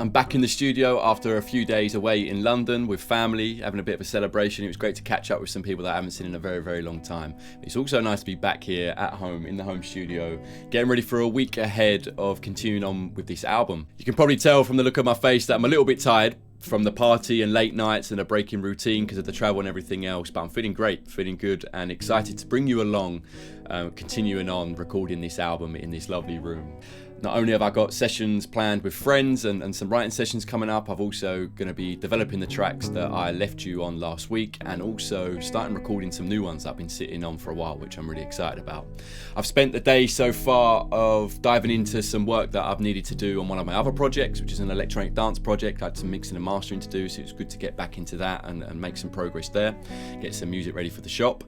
I'm back in the studio after a few days away in London with family, having a bit of a celebration. It was great to catch up with some people that I haven't seen in a very, very long time. It's also nice to be back here at home in the home studio, getting ready for a week ahead of continuing on with this album. You can probably tell from the look of my face that I'm a little bit tired from the party and late nights and a break in routine because of the travel and everything else, but I'm feeling great, feeling good and excited to bring you along, continuing on recording this album in this lovely room. Not only have I got sessions planned with friends and some writing sessions coming up, I've also going to be developing the tracks that I left you on last week and also starting recording some new ones I've been sitting on for a while, which I'm really excited about. I've spent the day so far of diving into some work that I've needed to do on one of my other projects, which is an electronic dance project. I had some mixing and mastering to do, so it's good to get back into that and make some progress there, get some music ready for the shop.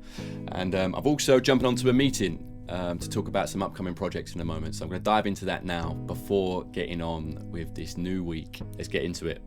And I've also jumping onto a meeting to talk about some upcoming projects in a moment. So I'm going to dive into that now before getting on with this new week. Let's get into it.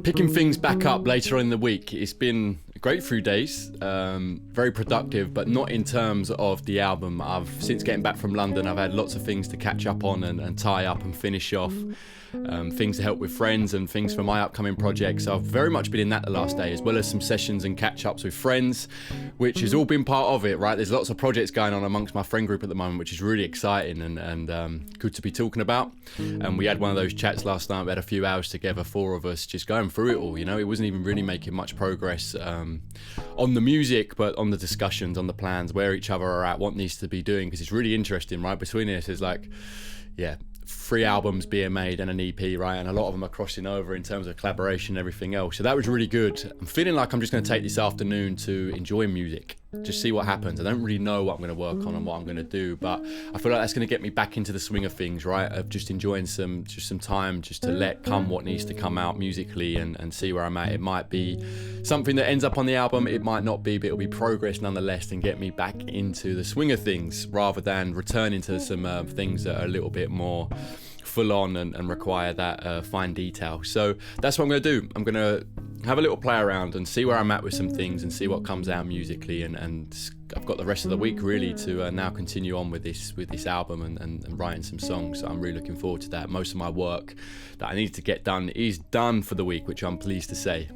Picking things back up later in the week. It's been a great few days, very productive, but not in terms of the album. Since getting back from London, I've had lots of things to catch up on and tie up and finish off. Things to help with friends and things for my upcoming projects. I've very much been in that the last day, as well as some sessions and catch-ups with friends, which has all been part of it, right? There's lots of projects going on amongst my friend group at the moment, which is really exciting and good to be talking about. And we had one of those chats last night. We had a few hours together, four of us, just going through it all. You know, it wasn't even really making much progress on the music, but on the discussions, on the plans, where each other are at, what needs to be doing, because it's really interesting, right? Between us, there's like, 3 albums being made and an EP, right? And a lot of them are crossing over in terms of collaboration and everything else. So that was really good. I'm feeling like I'm just going to take this afternoon to enjoy music, just see what happens. I don't really know what I'm going to work on and what I'm going to do, but I feel like that's going to get me back into the swing of things, right? Of just enjoying some time just to let come what needs to come out musically and see where I'm at. It might be something that ends up on the album, it might not be, but it'll be progress nonetheless and get me back into the swing of things rather than returning to some things that are a little bit more full on and require that fine detail. So that's what I'm going to do. I'm going to have a little play around and see where I'm at with some things and see what comes out musically, and I've got the rest of the week really to now continue on with this album and writing some songs. So I'm really looking forward to that. Most of my work that I needed to get done is done for the week, which I'm pleased to say.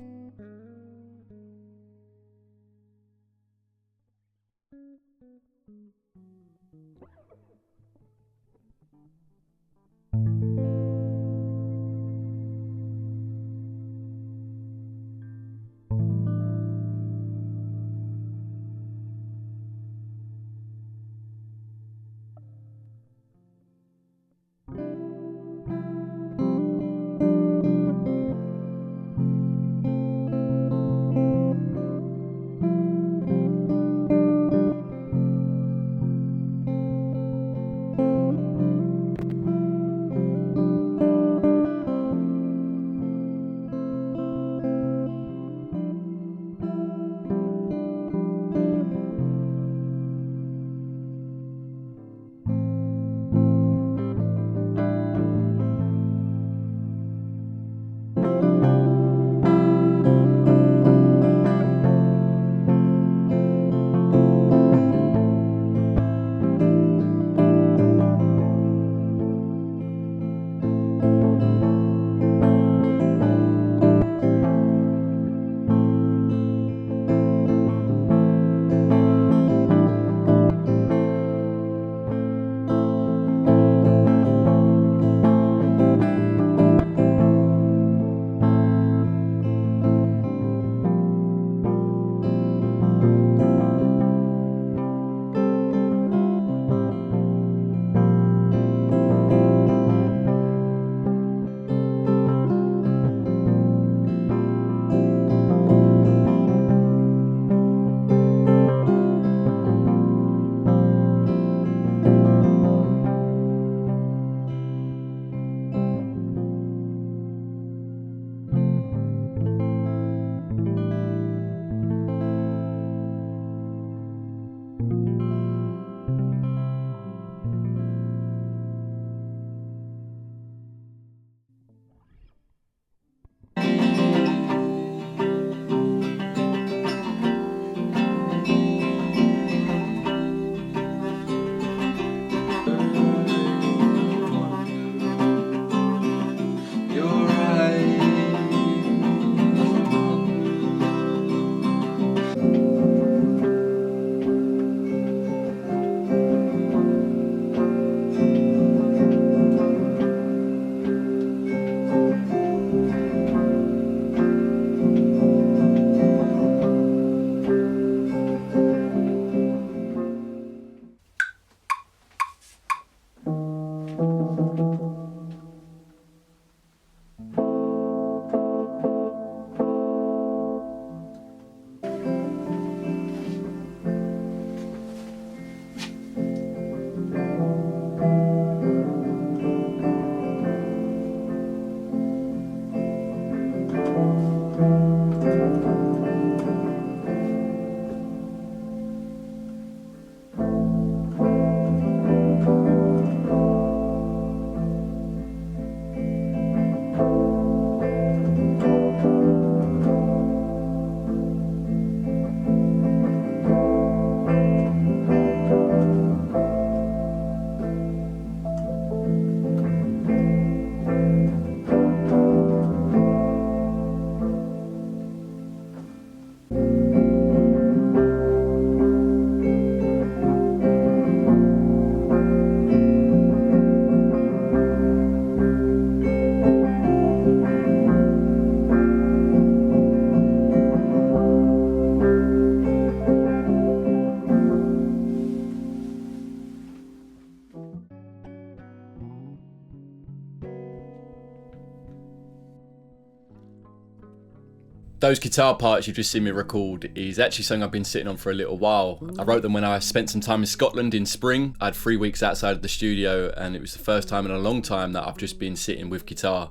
Those guitar parts you've just seen me record is actually something I've been sitting on for a little while. I wrote them when I spent some time in Scotland in spring. I had 3 weeks outside of the studio, and it was the first time in a long time that I've just been sitting with guitar.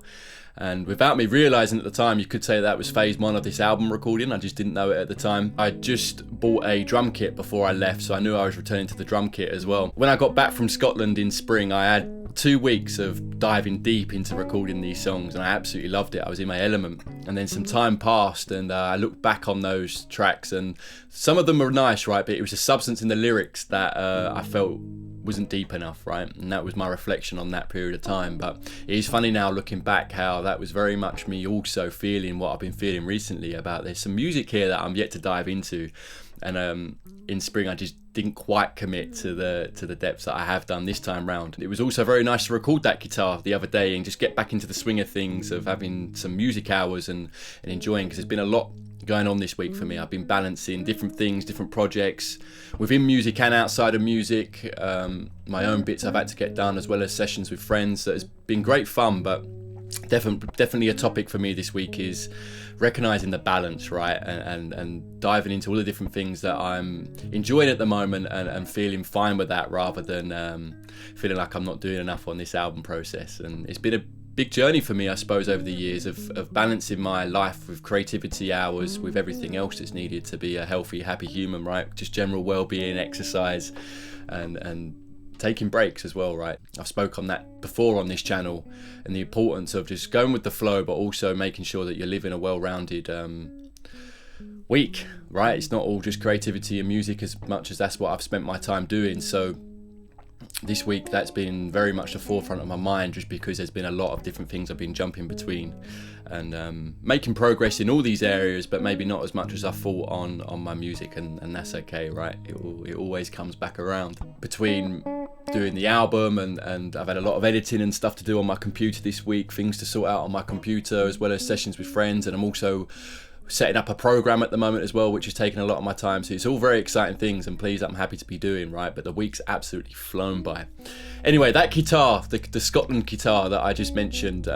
And without me realising at the time, you could say that was phase one of this album recording. I just didn't know it at the time. I just bought a drum kit before I left, so I knew I was returning to the drum kit as well. When I got back from Scotland in spring, I had 2 weeks of diving deep into recording these songs, and I absolutely loved it. I was in my element. And then some time passed, and I looked back on those tracks, and some of them were nice, right? But it was the substance in the lyrics that I felt wasn't deep enough, right? And that was my reflection on that period of time. But it is funny now looking back how that was very much me also feeling what I've been feeling recently about there's some music here that I'm yet to dive into. And in spring I just didn't quite commit to the depths that I have done this time round. It was also very nice to record that guitar the other day and just get back into the swing of things, of having some music hours and enjoying, because there's been a lot going on this week for me. I've been balancing different things, different projects within music and outside of music, my own bits I've had to get done, as well as sessions with friends. That has been great fun, but definitely a topic for me this week is recognizing the balance, right, and diving into all the different things that I'm enjoying at the moment and feeling fine with that, rather than feeling like I'm not doing enough on this album process. And it's been a big journey for me, I suppose, over the years of balancing my life with creativity hours with everything else that's needed to be a healthy, happy human, right? Just general well-being, exercise, and taking breaks as well, right? I've spoke on that before on this channel, and the importance of just going with the flow, but also making sure that you're living a well-rounded week, right? It's not all just creativity and music, as much as that's what I've spent my time doing. So this week that's been very much the forefront of my mind, just because there's been a lot of different things I've been jumping between and making progress in all these areas, but maybe not as much as I thought on my music, and that's okay, right? It always comes back around. Between doing the album and I've had a lot of editing and stuff to do on my computer this week, things to sort out on my computer, as well as sessions with friends, and I'm also setting up a program at the moment as well, which is taking a lot of my time. So it's all very exciting things, and please, I'm happy to be doing, right? But the week's absolutely flown by. Anyway, that guitar, the Scotland guitar that I just mentioned,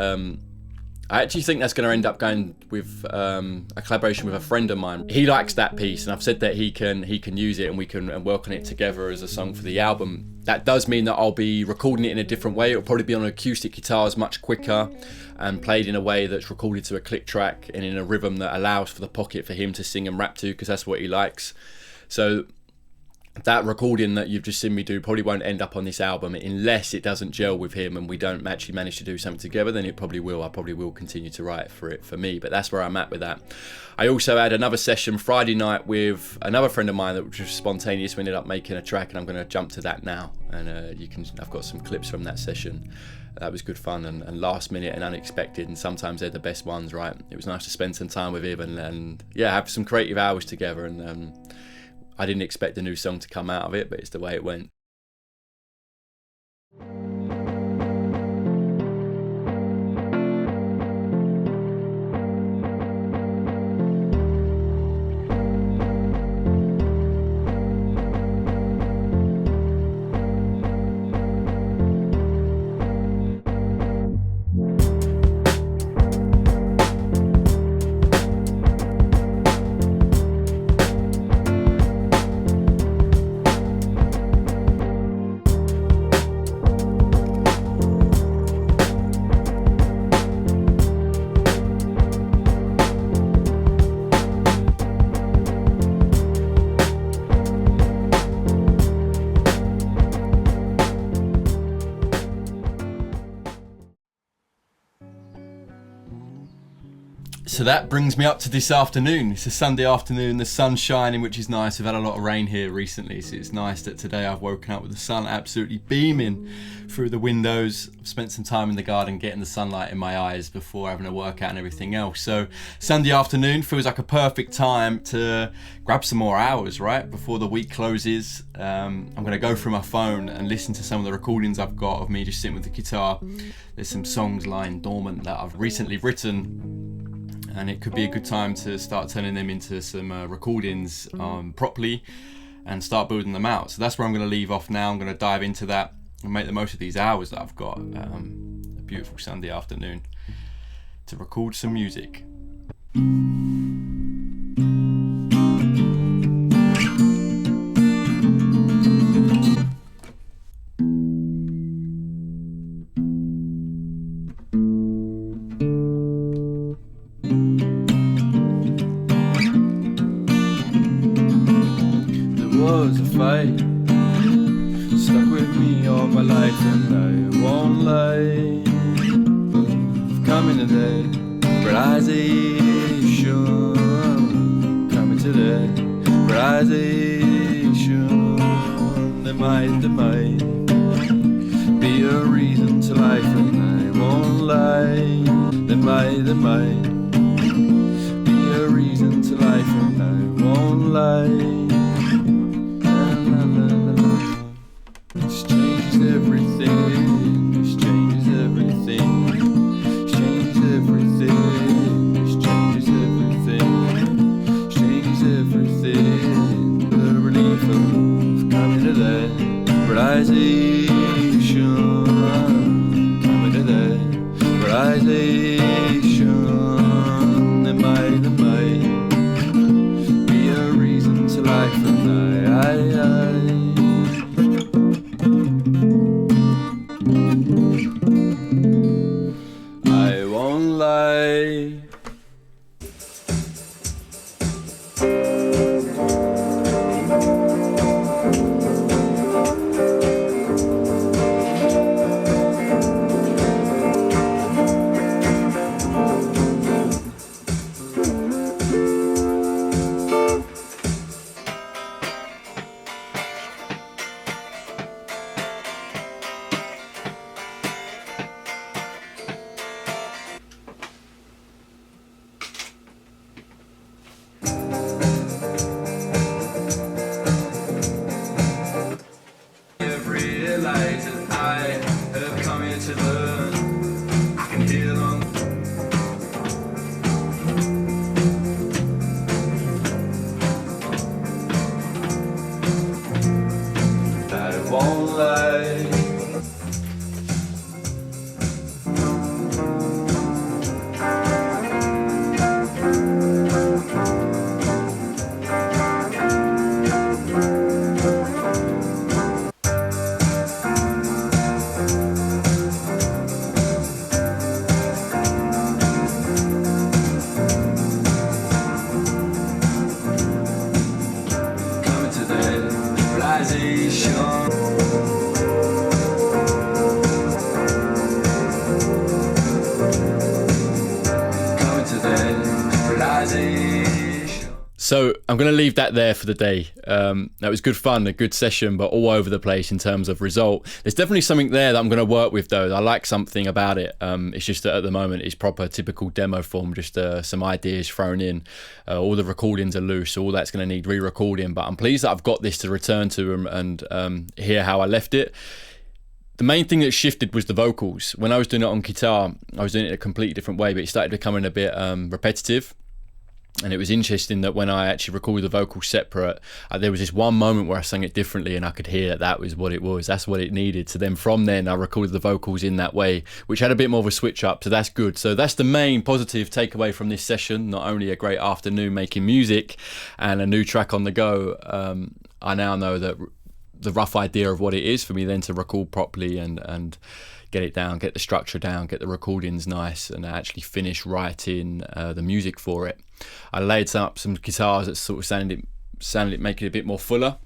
I actually think that's going to end up going with a collaboration with a friend of mine. He likes that piece, and I've said that he can use it, and we can work on it together as a song for the album. That does mean that I'll be recording it in a different way. It'll probably be on acoustic guitars, much quicker, and played in a way that's recorded to a click track and in a rhythm that allows for the pocket for him to sing and rap to, because that's what he likes. So that recording that you've just seen me do probably won't end up on this album, unless it doesn't gel with him and we don't actually manage to do something together. Then it probably will. I probably will continue to write for it for me, but that's where I'm at with that. I also had another session Friday night with another friend of mine that was just spontaneous. We ended up making a track, and I'm going to jump to that now, and I've got some clips from that session. That was good fun and last minute and unexpected, and sometimes they're the best ones, right? It was nice to spend some time with him and yeah, have some creative hours together, and I didn't expect a new song to come out of it, but it's the way it went. So that brings me up to this afternoon. It's a Sunday afternoon, the sun's shining, which is nice. We've had a lot of rain here recently, so it's nice that today I've woken up with the sun absolutely beaming through the windows. I've spent some time in the garden getting the sunlight in my eyes before having a workout and everything else. So Sunday afternoon feels like a perfect time to grab some more hours, right, before the week closes. I'm going to go through my phone and listen to some of the recordings I've got of me just sitting with the guitar. There's some songs lying dormant that I've recently written, and it could be a good time to start turning them into some recordings properly and start building them out. So that's where I'm going to leave off now. I'm going to dive into that and make the most of these hours that I've got. A beautiful Sunday afternoon to record some music. was a fight, stuck with me all my life, and I won't lie. I've come in today, realization, coming today, realization. There might be a reason to life, and I won't lie. There might be a reason to life, and I won't lie. This changes everything. This changes everything. This changes everything. This changes everything. This changes everything. The relief of coming to that realization. Coming to that realization. There might be a reason to life, and I won't lie. I've realized that I have come here to learn. I can heal on. I won't lie. Coming to the realization. Coming to the realization. So I'm going to leave that there for the day. That was good fun, a good session, but all over the place in terms of result. There's definitely something there that I'm going to work with, though. I like something about it. It's just that at the moment it's proper typical demo form, just some ideas thrown in. All the recordings are loose, so all that's going to need re-recording. But I'm pleased that I've got this to return to and hear how I left it. The main thing that shifted was the vocals. When I was doing it on guitar, I was doing it a completely different way, but it started becoming a bit repetitive. And it was interesting that when I actually recorded the vocals separate, there was this one moment where I sang it differently and I could hear that was what it was. That's what it needed. So then from then I recorded the vocals in that way, which had a bit more of a switch up. So that's good. So that's the main positive takeaway from this session. Not only a great afternoon making music and a new track on the go, I now know that the rough idea of what it is for me then to record properly and get it down, get the structure down, get the recordings nice, and actually finish writing the music for it. I laid up some guitars that sort of sounded it making it a bit more fuller.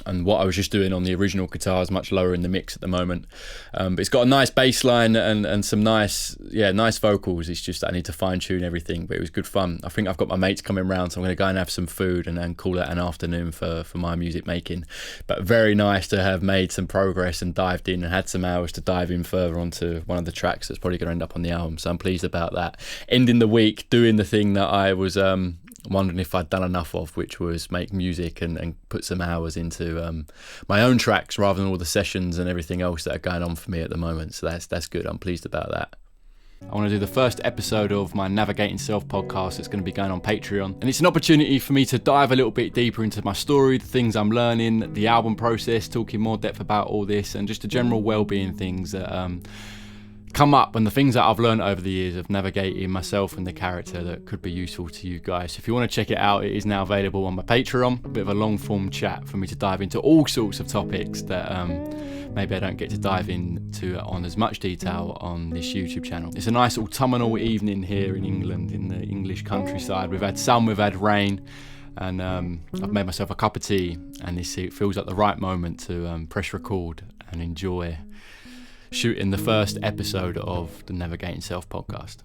And what I was just doing on the original guitar is much lower in the mix at the moment. But it's got a nice bass line and some nice vocals. It's just that I need to fine tune everything, but it was good fun. I think I've got my mates coming round, so I'm going to go and have some food and then call it an afternoon for my music making. But very nice to have made some progress and dived in and had some hours to dive in further onto one of the tracks that's probably going to end up on the album. So I'm pleased about that. Ending the week doing the thing that I was wondering if I'd done enough of, which was make music and put some hours into my own tracks rather than all the sessions and everything else that are going on for me at the moment. So that's good. I'm pleased about that. I want to do the first episode of my Navigating Self podcast that's going to be going on Patreon. And it's an opportunity for me to dive a little bit deeper into my story, the things I'm learning, the album process, talking more depth about all this, and just the general well-being things that come up and the things that I've learned over the years of navigating myself and the character that could be useful to you guys. So if you want to check it out, it is now available on my Patreon. A bit of a long form chat for me to dive into all sorts of topics that maybe I don't get to dive into on as much detail on this YouTube channel. It's a nice autumnal evening here in England, in the English countryside. We've had sun, we've had rain. and I've made myself a cup of tea, and it feels like the right moment to press record and enjoy shooting the first episode of the Navigating Self podcast.